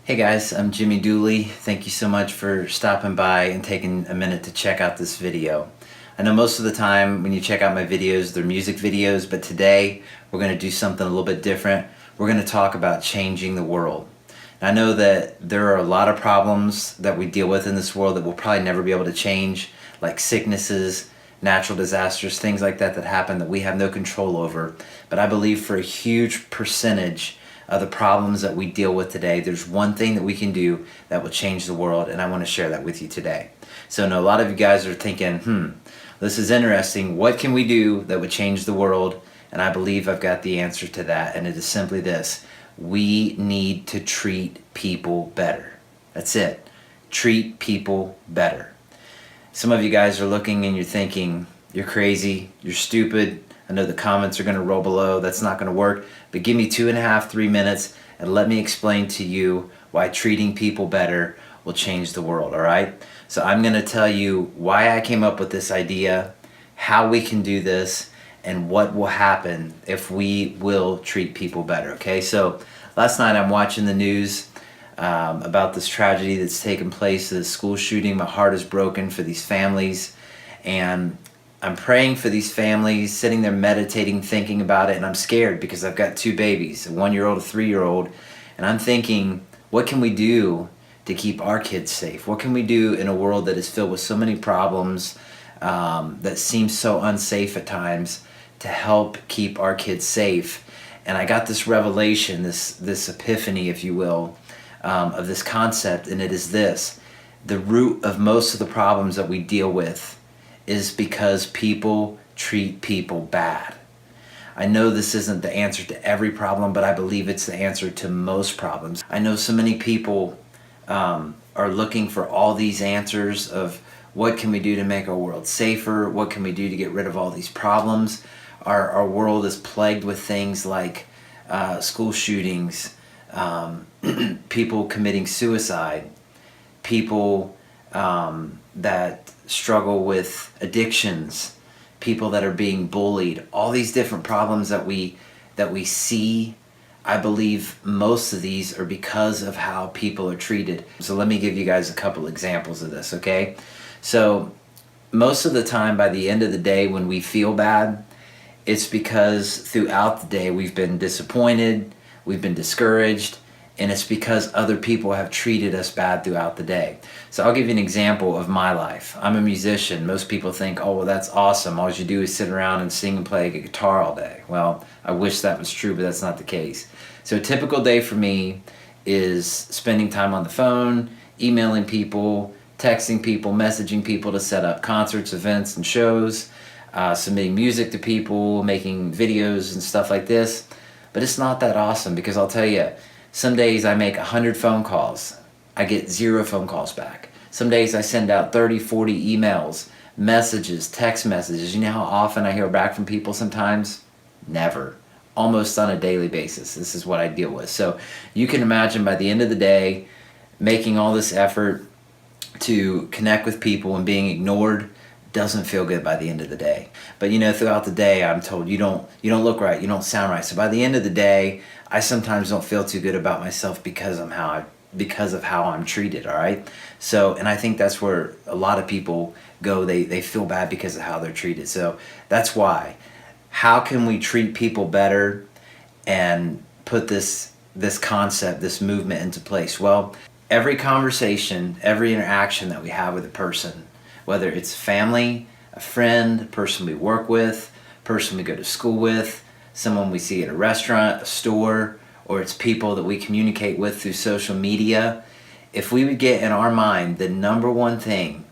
Hey guys, I'm Jimmy Dooley. Thank you so much for stopping by and taking a minute to check out this video. I know most of the time when you check out my videos, they're music videos, but today we're going to do something a little bit different. We're going to talk about changing the world. And I know that there are a lot of problems that we deal with in this world that we'll probably never be able to change, like sicknesses, natural disasters, things like that that happen that we have no control over. But I believe for a huge percentage of the problems that we deal with today, there's one thing that we can do that will change the world, and I want to share that with you today. So I know a lot of you guys are thinking, this is interesting. What can we do that would change the world? And I believe I've got the answer to that, and it is simply this. We need to treat people better. That's it. Treat people better. Some of you guys are looking and you're thinking, you're crazy, you're stupid. I know the comments are going to roll below. That's not going to work. But give me 2.5, 3 minutes and let me explain to you why treating people better will change the world, all right? So I'm going to tell you why I came up with this idea, how we can do this, and what will happen if we will treat people better, okay? So last night I'm watching the news about this tragedy that's taken place, the school shooting. My heart is broken for these families, and I'm praying for these families, sitting there meditating, thinking about it, and I'm scared because I've got 2 babies, a 1-year-old, a 3-year-old, and I'm thinking, what can we do to keep our kids safe? What can we do in a world that is filled with so many problems, that seems so unsafe at times, to help keep our kids safe? And I got this revelation, this epiphany, if you will, of this concept, and it is this. The root of most of the problems that we deal with is because people treat people bad. I know this isn't the answer to every problem, but I believe it's the answer to most problems. I know so many people are looking for all these answers of what can we do to make our world safer, what can we do to get rid of all these problems. Our world is plagued with things like school shootings, people committing suicide, people that struggle with addictions, people that are being bullied, all these different problems that we see. I believe most of these are because of how people are treated. So let me give you guys a couple examples of this, okay? So most of the time, by the end of the day, when we feel bad, it's because throughout the day we've been disappointed, we've been discouraged, and it's because other people have treated us bad throughout the day. So I'll give you an example of my life. I'm a musician. Most people think, oh, well, that's awesome. All you do is sit around and sing and play a guitar all day. Well, I wish that was true, but that's not the case. So a typical day for me is spending time on the phone, emailing people, texting people, messaging people to set up concerts, events, and shows, submitting music to people, making videos and stuff like this. But it's not that awesome, because I'll tell you, some days I make 100 phone calls. I get 0 phone calls back. Some days I send out 30, 40 emails, messages, text messages. You know how often I hear back from people sometimes? Never. Almost on a daily basis. This is what I deal with. So you can imagine, by the end of the day, making all this effort to connect with people and being ignored doesn't feel good by the end of the day. But throughout the day I'm told you don't look right, you don't sound right. So by the end of the day, I sometimes don't feel too good about myself because of how I'm treated, all right? So, and I think that's where a lot of people go, they feel bad because of how they're treated. So that's why. How can we treat people better and put this concept, this movement into place? Well, every conversation, every interaction that we have with a person, whether it's family, a friend, a person we work with, a person we go to school with, someone we see at a restaurant, a store, or it's people that we communicate with through social media, if we would get in our mind the number one thing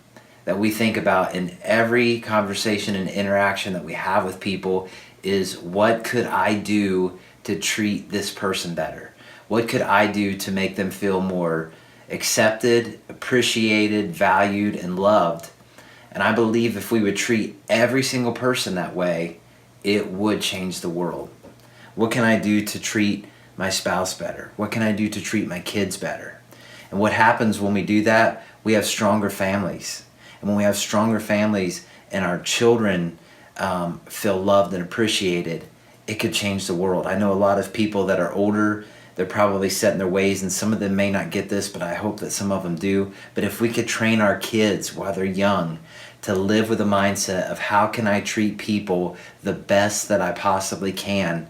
that we think about in every conversation and interaction that we have with people is, what could I do to treat this person better? What could I do to make them feel more accepted, appreciated, valued, and loved? And I believe if we would treat every single person that way, it would change the world. What can I do to treat my spouse better? What can I do to treat my kids better? And what happens when we do that? We have stronger families. And when we have stronger families and our children feel loved and appreciated, it could change the world. I know a lot of people that are older They're probably set in their ways, and some of them may not get this, but I hope that some of them do. But if we could train our kids while they're young to live with a mindset of how can I treat people the best that I possibly can,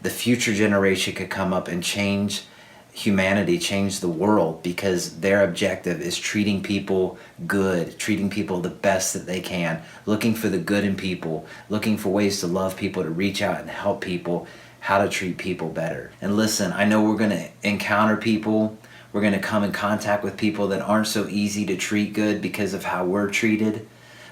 the future generation could come up and change humanity, change the world, because their objective is treating people good, treating people the best that they can, looking for the good in people, looking for ways to love people, to reach out and help people, how to treat people better. And listen, I know we're going to encounter people, we're going to come in contact with people that aren't so easy to treat good because of how we're treated.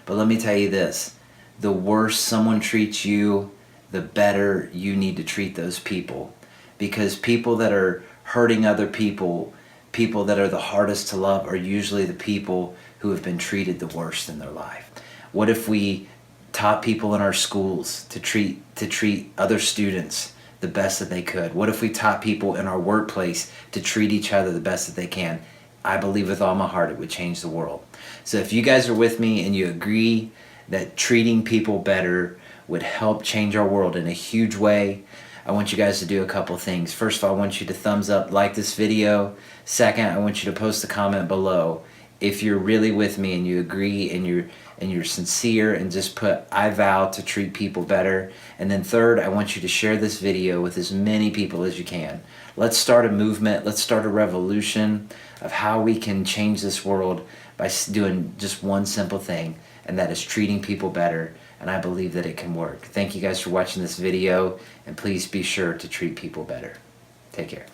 But let me tell you this, the worse someone treats you, the better you need to treat those people. Because people that are hurting other people, people that are the hardest to love, are usually the people who have been treated the worst in their life. What if we taught people in our schools to treat other students the best that they could? What if we taught people in our workplace to treat each other the best that they can? I believe with all my heart it would change the world. So if you guys are with me and you agree that treating people better would help change our world in a huge way, I want you guys to do a couple things. First of all, I want you to thumbs up, like this video. Second, I want you to post a comment below if you're really with me and you agree and you're sincere, and just put, I vow to treat people better. And then third, I want you to share this video with as many people as you can. Let's start a movement. Let's start a revolution of how we can change this world by doing just one simple thing, and that is treating people better. And I believe that it can work. Thank you guys for watching this video, and please be sure to treat people better. Take care.